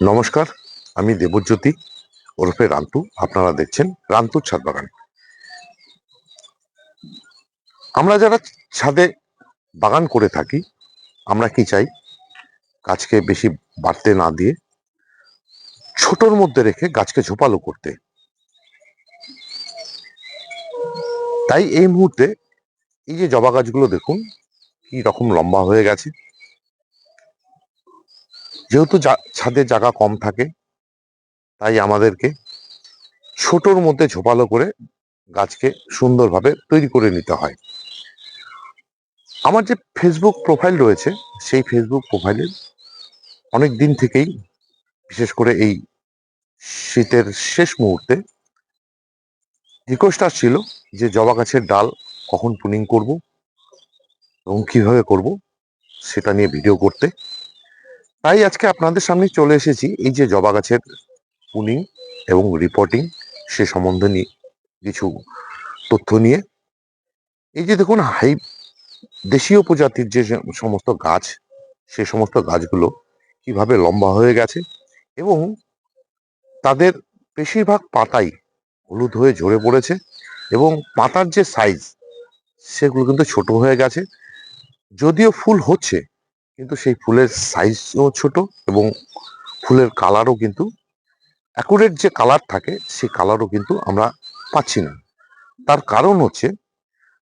নমস্কার, আমি দেবজ্যোতি ওরফে রান্তু। আপনারা দেখছেন রান্তুর ছাদ বাগান। আমরা যারা ছাদে বাগান করে থাকি, আমরা কি চাই? গাছকে বেশি বাড়তে না দিয়ে ছোটর মধ্যে রেখে গাছকে ঝোপালো করতে। তাই এই মুহূর্তে এই যে জবা গাছগুলো দেখুন কি রকম লম্বা হয়ে গেছে। যেহেতু ছাদে জায়গা কম থাকে, তাই আমাদেরকে ছোটর মধ্যে ঝোপালো করে গাছকে সুন্দরভাবে তৈরি করে নিতে হয়। আমার যে ফেসবুক প্রোফাইল রয়েছে, সেই ফেসবুক প্রোফাইলে অনেক দিন থেকেই, বিশেষ করে এই শীতের শেষ মুহূর্তে, রিকোয়েস্ট আসছিল যে জবা গাছের ডাল কখন প্রুনিং করব এবং কিভাবে করব সেটা নিয়ে ভিডিও করতে। তাই আজকে আপনাদের সামনে চলে এসেছি এই যে জবা গাছের প্রুনিং এবং রিপোর্টিং সে সম্বন্ধে নিয়ে কিছু তথ্য নিয়ে। এই যে দেখুন, দেশীয় প্রজাতির যে সমস্ত গাছ, সে সমস্ত গাছগুলো কিভাবে লম্বা হয়ে গেছে এবং তাদের বেশিরভাগ পাতাই হলুদ হয়ে ঝরে পড়েছে এবং পাতার যে সাইজ সেগুলো কিন্তু ছোট হয়ে গেছে। যদিও ফুল হচ্ছে, কিন্তু সেই ফুলের সাইজও ছোট এবং ফুলের কালারও কিন্তু অ্যাকুরেট যে কালার থাকে সেই কালারও কিন্তু আমরা পাচ্ছি না। তার কারণ হচ্ছে,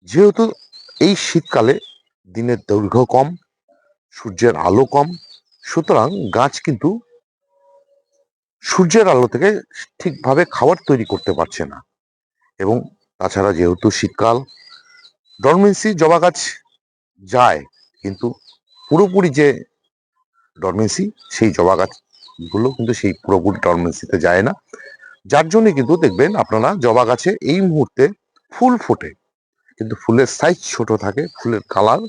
যেহেতু এই শীতকালে দিনের দৈর্ঘ্য কম, সূর্যের আলো কম, সুতরাং গাছ কিন্তু সূর্যের আলো থেকে ঠিকভাবে খাবার তৈরি করতে পারছে না। এবং তাছাড়া যেহেতু শীতকাল, ডরমেন্সি জবা গাছ যায়, কিন্তু পুরোপুরি যে ডরমেন্সি, সেই জবা গাছগুলো কিন্তু সেই পুরোপুরি ডরমেন্সিতে যায় না। যার জন্য কিন্তু দেখবেন আপনারা জবা গাছে এই মুহূর্তে ফুল ফোটে, কিন্তু ফুলের সাইজ ছোট থাকে, ফুলের কালার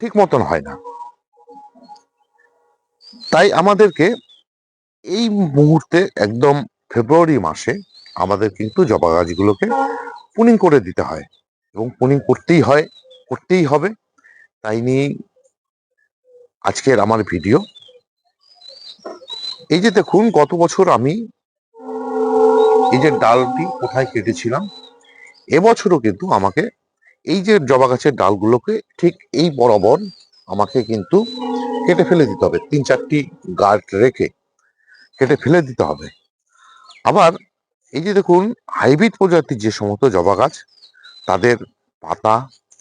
ঠিক মতন হয় না। তাই আমাদেরকে এই মুহূর্তে একদম ফেব্রুয়ারি মাসে আমাদের কিন্তু জবা গাছগুলোকে প্রুনিং করে দিতে হয় এবং প্রুনিং করতেই হবে। তাই নিয়েই আজকের আমার ভিডিও। এই যে দেখুন, গত বছর আমি এই যে ডালটি কোথায় কেটেছিলাম, এবছরও কিন্তু আমাকে এই যে জবা গাছের ডালগুলোকে ঠিক এই বরাবর আমাকে কিন্তু কেটে ফেলে দিতে হবে, 3-4টি গাঁট রেখে কেটে ফেলে দিতে হবে। আবার এই যে দেখুন, হাইব্রিড প্রজাতির যে সমস্ত জবা গাছ, তাদের পাতা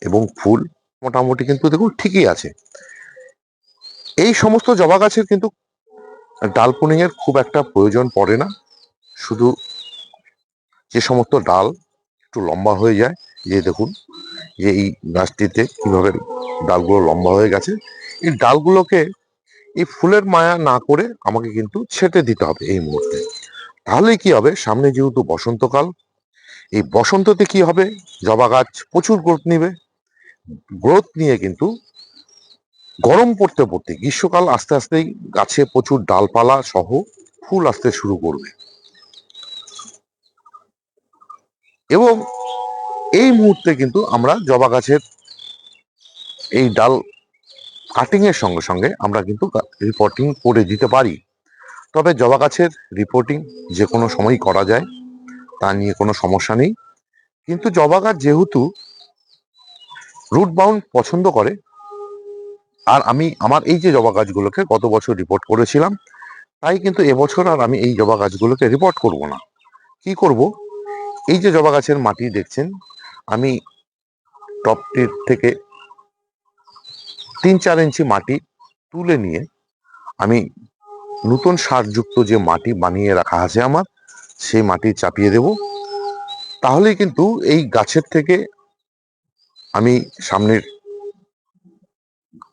এবং ফুল মোটামুটি কিন্তু দেখুন ঠিকই আছে। এই সমস্ত জবা গাছের কিন্তু ডাল প্রুনিং এর খুব একটা প্রয়োজন পড়ে না। শুধু যে সমস্ত ডাল একটু লম্বা হয়ে যায়, যে দেখুন যে এই গাছটিতে কিভাবে ডালগুলো লম্বা হয়ে গেছে, এই ডালগুলোকে এই ফুলের মায়া না করে আমাকে কিন্তু ছেঁটে দিতে হবে এই মুহূর্তে। তাহলে কি হবে, সামনে যেহেতু বসন্তকাল, এই বসন্ততে কি হবে, জবা গাছ প্রচুর গ্রোথ নিবে। গ্রোথ নিয়ে কিন্তু গরম পড়তে পড়তে গ্রীষ্মকাল আস্তে আস্তেই গাছে প্রচুর ডালপালা সহ ফুল আসতে শুরু করবে। এবং এই মুহূর্তে কিন্তু আমরা জবা গাছের এই ডাল কাটিং এর সঙ্গে সঙ্গে আমরা কিন্তু রিপোর্টিং করে দিতে পারি। তবে জবা গাছের রিপোর্টিং যে কোনো সময়ই করা যায়, তা নিয়ে কোনো সমস্যা নেই। কিন্তু জবা গাছ যেহেতু রুট বাউন্ড পছন্দ করে, আর আমি আমার এই যে জবা গাছগুলোকে গত বছর রিপোর্ট করেছিলাম, তাই কিন্তু এবছর আর আমি এই জবা গাছগুলোকে রিপোর্ট করব না। কি করব, এই যে জবা গাছের মাটি দেখছেন, আমি টপটির থেকে 3-4 ইঞ্চি মাটি তুলে নিয়ে আমি নতুন সারযুক্ত যে মাটি বানিয়ে রাখা আছে আমার, সেই মাটি চাপিয়ে দেব। তাহলেই কিন্তু এই গাছের থেকে আমি সামনের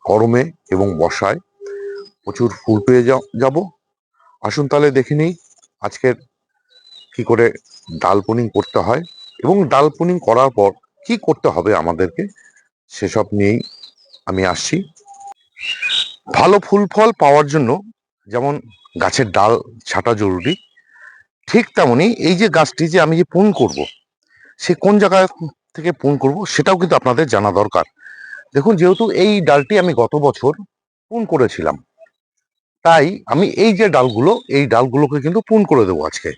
গরমে এবং বর্ষায় প্রচুর ফুল পেয়ে যাব। আসুন তাহলে দেখে নিই আজকের কি করে ডাল প্রুনিং করতে হয় এবং ডাল প্রুনিং করার পর কি করতে হবে আমাদেরকে, সেসব নিয়েই আমি আসছি। ভালো ফুল ফল পাওয়ার জন্য যেমন গাছের ডাল ছাঁটা জরুরি, ঠিক তেমনি এই যে গাছটি যে আমি যে প্রুন করব, সে কোন জায়গা থেকে প্রুন করব সেটাও কিন্তু আপনাদের জানা দরকার। দেখুন, যেহেতু এই ডালটি আমি গত বছর প্রুন করেছিলাম, তাই আমি এই যে ডালগুলো, এই ডালগুলোকে কিন্তু পুন করে দেবো আজকে।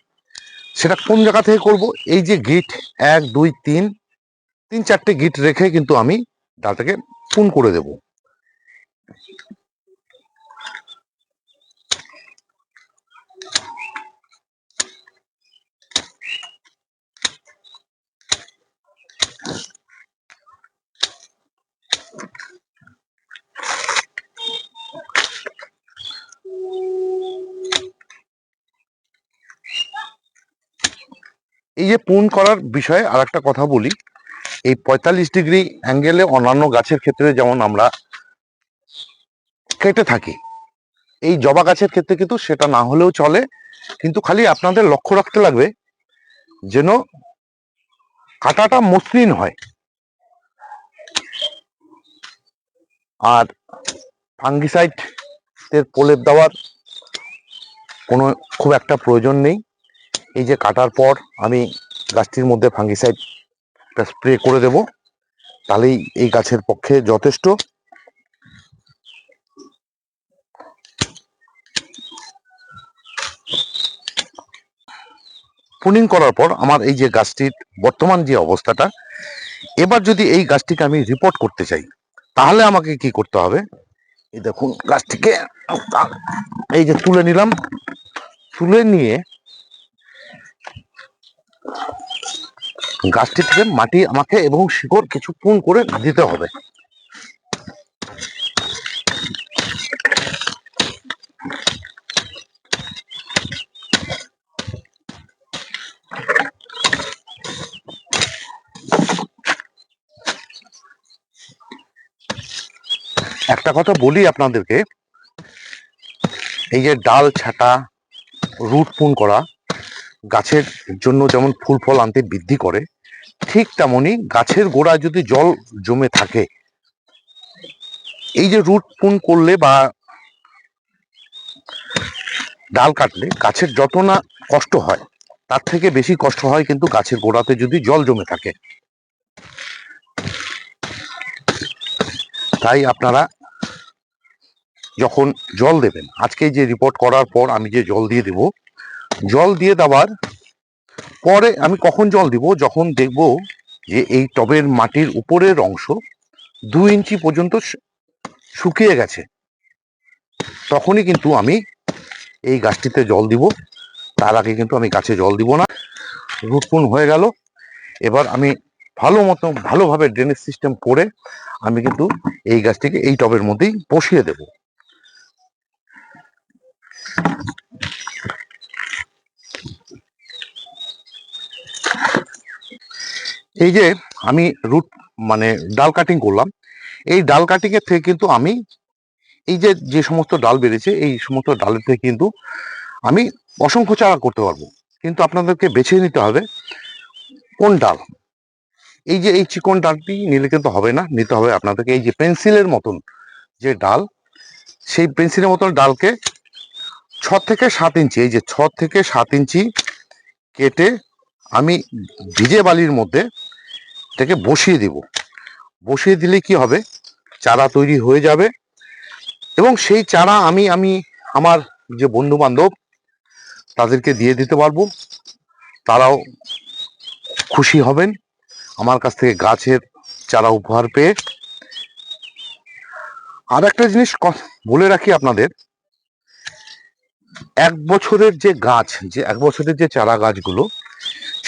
সেটা কোন জায়গা থেকে করব? এই যে গিট 1 2 3, 3-4টে গিট রেখে কিন্তু আমি ডালটাকে পুন করে দেব। এই যে পুন করার বিষয়ে আর একটা কথা বলি, এই 45 ডিগ্রি অ্যাঙ্গেলে অন্যান্য গাছের ক্ষেত্রে যেমন আমরা কেটে থাকি, এই জবা গাছের ক্ষেত্রে কিন্তু সেটা না হলেও চলে, কিন্তু খালি আপনাদের লক্ষ্য রাখতে লাগবে যেন কাটাটা মসৃণ হয়। আর ফাঙ্গিসাইড এর প্রলেপ দেওয়ার কোনো খুব একটা প্রয়োজন নেই। এই যে কাটার পর আমি গাছটির মধ্যে ফাঙ্গিসাইড স্প্রে করে দেব, তাহলেই এই গাছের পক্ষে যথেষ্ট। প্রুনিং করার পর আমার এই যে গাছটির বর্তমান যে অবস্থাটা, এবার যদি এই গাছটিকে আমি রিপোর্ট করতে চাই, তাহলে আমাকে কি করতে হবে? এই দেখুন গাছটিকে এই যে তুলে নিলাম, তুলে নিয়ে গাছটি থেকে মাটি আমাকে এবং শিকড় কিছু পুন করে দিতে হবে। একটা কথা বলি আপনাদেরকে, এই যে ডাল ছাটা, রুট পুন করা গাছের জন্য যেমন ফুল ফল আনতে বৃদ্ধি করে, ঠিক তেমনি গাছের গোড়ায় যদি জল জমে থাকে, এই যে রুট পুন করলে বা ডাল কাটলে গাছের যত না কষ্ট হয়, তার থেকে বেশি কষ্ট হয় কিন্তু গাছের গোড়াতে যদি জল জমে থাকে। তাই আপনারা যখন জল দেবেন, আজকে যে রিপোর্ট করার পর আমি যে জল দিয়ে দেব, জল দিয়ে দেওয়ার পরে আমি কখন জল দিব? যখন দেখব যে এই টবের মাটির উপরের অংশ 2 ইঞ্চি পর্যন্ত শুকিয়ে গেছে, তখনই কিন্তু আমি এই গাছটিতে জল দিব। তার আগে কিন্তু আমি গাছে জল দিব না। রুটপুন হয়ে গেল, এবার আমি ভালোভাবে ড্রেনেজ সিস্টেম করে আমি কিন্তু এই গাছটিকে এই টবের মধ্যেই বসিয়ে দেব। এই যে আমি রুট মানে ডাল কাটিং করলাম, এই ডাল কাটিং এর থেকে কিন্তু আমি এই যে যে সমস্ত ডাল বেড়েছে, এই সমস্ত ডালের থেকে কিন্তু আমি অসংখ্য চারা করতে পারবো। কিন্তু আপনাদেরকে বেছে নিতে হবে কোন ডাল। এই যে এই চিকন ডালটি নিলে কিন্তু হবে না, নিতে হবে আপনাদেরকে এই যে পেন্সিলের মতন যে ডাল, সেই পেন্সিলের মতন ডালকে 6 থেকে 7 ইঞ্চি, এই যে 6 থেকে 7 ইঞ্চি কেটে আমি ভিজে বালির মধ্যে এটাকে বসিয়ে দিব। বসিয়ে দিলে কি হবে? চারা তৈরি হয়ে যাবে এবং সেই চারা আমি আমি আমার যে বন্ধু বান্ধব তাদেরকে দিয়ে দিতে পারবো, তারাও খুশি হবেন আমার কাছ থেকে গাছের চারা উপহার পেয়ে। আর একটা জিনিস বলে রাখি আপনাদের, 1 বছরের যে গাছ, যে 1 বছরের যে চারা গাছগুলো,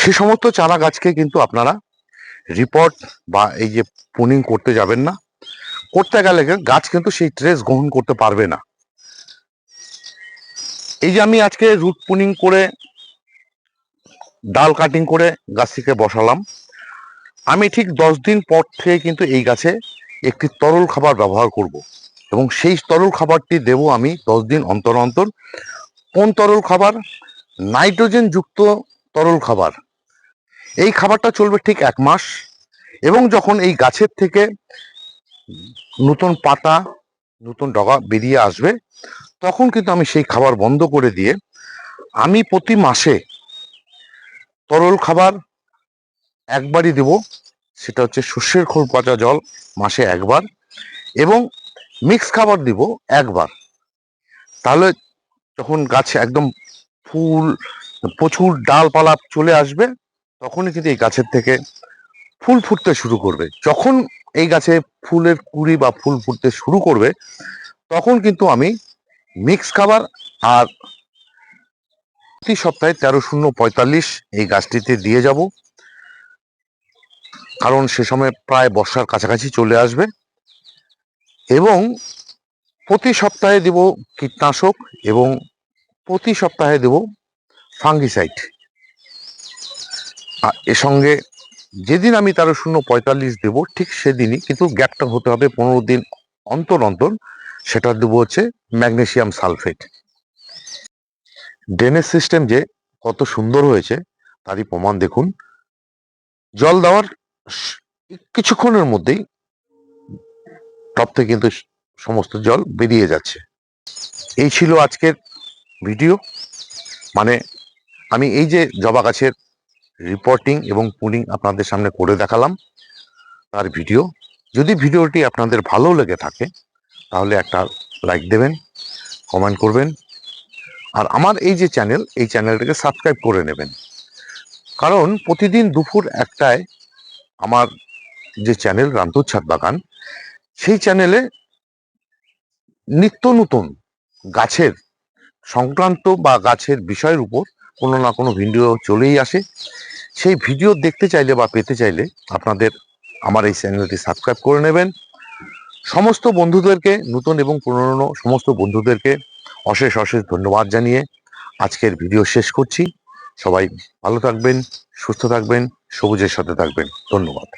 সে সমস্ত চারা গাছকে কিন্তু আপনারা রিপোর্ট বা এই যে প্রুনিং করতে যাবেন না। করতে গেলে গাছ কিন্তু সেই ট্রেস গ্রহণ করতে পারবে না। এই যে আমি আজকে রুট প্রুনিং করে ডাল কাটিং করে গাছটিকে বসালাম, আমি ঠিক 10 দিন পর থেকে কিন্তু এই গাছে একটি তরল খাবার ব্যবহার করব এবং সেই তরল খাবারটি দেব আমি 10 দিন অন্তর অন্তর। কোন তরল খাবার? নাইট্রোজেন যুক্ত তরল খাবার। এই খাবারটা চলবে ঠিক 1 মাস এবং যখন এই গাছের থেকে নতুন পাতা, নতুন ডগা বেরিয়ে আসবে, তখন কিন্তু আমি সেই খাবার বন্ধ করে দিয়ে আমি প্রতি মাসে তরল খাবার একবারই দেব, সেটা হচ্ছে সর্ষের খোল পচা জল মাসে 1বার এবং মিক্স খাবার দিব 1বার। তাহলে যখন গাছে একদম ফুল, প্রচুর ডালপালা চলে আসবে, তখনই কিন্তু এই গাছের থেকে ফুল ফুটতে শুরু করবে। যখন এই গাছে ফুলের কুঁড়ি বা ফুল ফুটতে শুরু করবে, তখন কিন্তু আমি মিক্স খাবার আর প্রতি সপ্তাহে 13-0-45 এই গাছটিতে দিয়ে যাব, কারণ সে সময় প্রায় বর্ষার কাছাকাছি চলে আসবে। এবং প্রতি সপ্তাহে দেব কীটনাশক এবং প্রতি সপ্তাহে দেব ফাঙ্গিসাইড। আর এর সঙ্গে যেদিন আমি 13-0-45 দেব, ঠিক সেদিনই কিন্তু গ্যাপটা হতে হবে 15 দিন অন্তর অন্তর, সেটা দেবো হচ্ছে ম্যাগনেসিয়াম সালফেট। ড্রেনেজ সিস্টেম যে কত সুন্দর হয়েছে তারই প্রমাণ দেখুন। জল দেওয়ার কিছুক্ষণের মধ্যেই টপ থেকে কিন্তু সমস্ত জল বেরিয়ে যাচ্ছে। এই ছিল আজকের ভিডিও। মানে আমি এই যে জবা গাছের রিপোর্টিং এবং পুলিং আপনাদের সামনে করে দেখালাম তার ভিডিও। যদি ভিডিওটি আপনাদের ভালো লেগে থাকে তাহলে একটা লাইক দেবেন, কমেন্ট করবেন, আর আমার এই যে চ্যানেল, এই চ্যানেলটাকে সাবস্ক্রাইব করে নেবেন। কারণ প্রতিদিন দুপুর 1টায় আমার যে চ্যানেল রান্তুর ছাদ বাগান, সেই চ্যানেলে নিত্য নতুন গাছের সংক্রান্ত বা গাছের বিষয়ের উপর কোনো না কোনো ভিডিও চলেই আসে। সেই ভিডিও দেখতে চাইলে বা পেতে চাইলে আপনাদের আমার এই চ্যানেলটি সাবস্ক্রাইব করে নেবেন। সমস্ত বন্ধুদেরকে, নতুন এবং পুরনো সমস্ত বন্ধুদেরকে অশেষ অশেষ ধন্যবাদ জানিয়ে আজকের ভিডিও শেষ করছি। সবাই ভালো থাকবেন, সুস্থ থাকবেন, সবুজের সাথে থাকবেন। ধন্যবাদ।